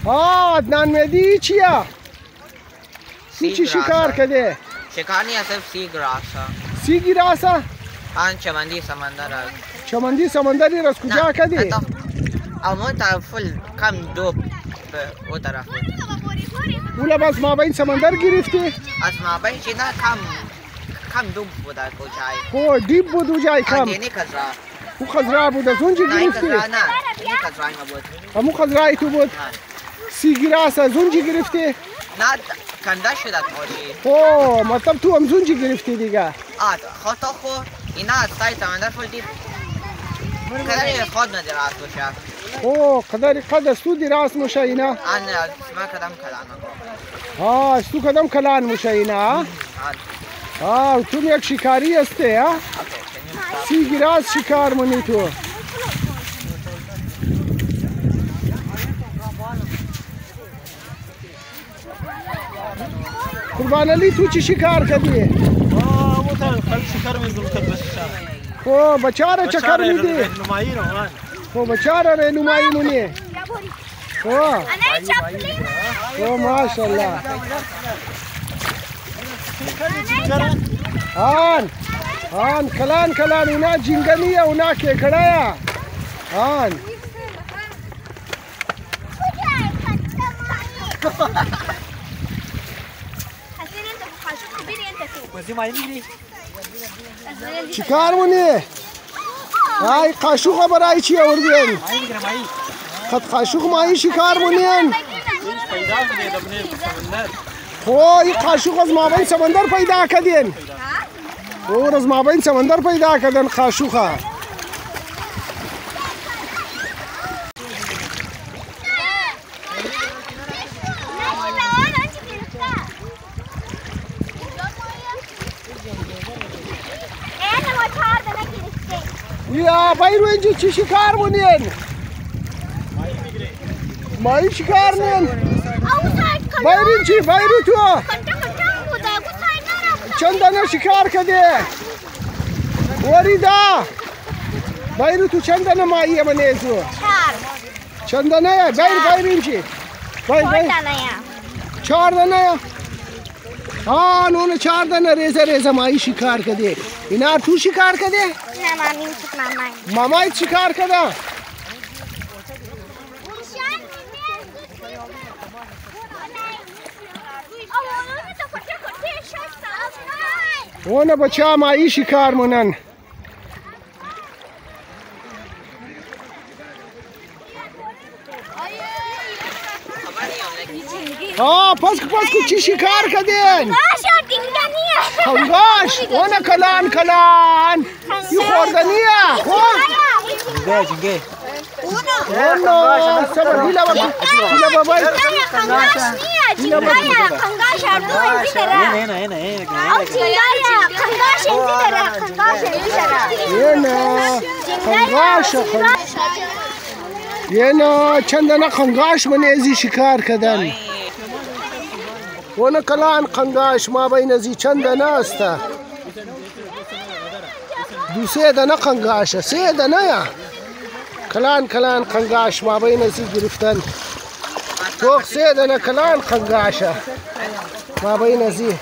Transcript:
عدنان مهدی چیه؟ تو چی شکار کده؟ شکار نہیں ہے صرف سی گراس ہے. سی گراس ہے؟ آن چمندی سمندر ہے. چمندی سمندری را از کجا کدی؟ اون طرف فل کم دوب به اون طرف بود. اولا باز ما بین سمندر گرفتی؟ از ما بین چینا کم دوب بود در کجای. او دیب بود او جای کم؟ اینی خزرا. او خزرا بود از اونجا نه این گرفتی؟ خزرا نه. اینی خزرای ما بود. همون خزرای تو بود؟ سی گراس از اونجا گرفتی؟ نه کنده شده باشی. او مطلب تو هم زونجا گرفتی دیگه؟ خطا خو اینا از تای سمندر فل دید. کدر خود ندراز باشه. او قدر از تو دراز میشه اینا؟ آن ما کدام کلان. از تو کدام کلان میشه اینا؟ تو یک شکاری هستی ها؟ سی گراز شکار منی تو. قربان علی تو چی شکار کردی؟ وہ تو خل شکار میں گل کر بس او بچاره چکر میدی؟ رهنمایی رو من. او بچاره رهنمایی منی. او ماشاءالله. آن کلان اونا جنگنیه اونا کیکڑایا. آن چیکار منی؟ ای قاشق برای چی آوردین؟ خد قاشق مایی شکار منین؟ این قاشق از مابین سمندر پیدا کردین؟ او از مابین سمندر پیدا کردن قاشق. یا بایرو اینجا چی شکار منین؟ مایی شکار نین؟ بایرین چی؟ بایرو تو؟ چند دانه شکار کده؟ وریدا بایرو تو چند دانه مایی منیزو؟ چند دانه؟ بایرین چی؟ 4 دانه؟ اون 4 دانه ریزه مایی شکار کده. اینا تو شکار کده؟ نه مامای شکار کده؟ اون بچه مایی شکار منن. پس چی شکار کردین؟ خنگاش اون کلان این خوردنیه. جنگه اون سبا دیلا بابای یه چندانه خنگاش منیزی شکار کردن. اون کلان خنگاش ما بین ازی چندانه است. 2 دانه خنگاش 3 دانه یا کلان خنگاش ما بین ازی گرفتن. تو 3 دانه کلان خنگاش ما بین ازی.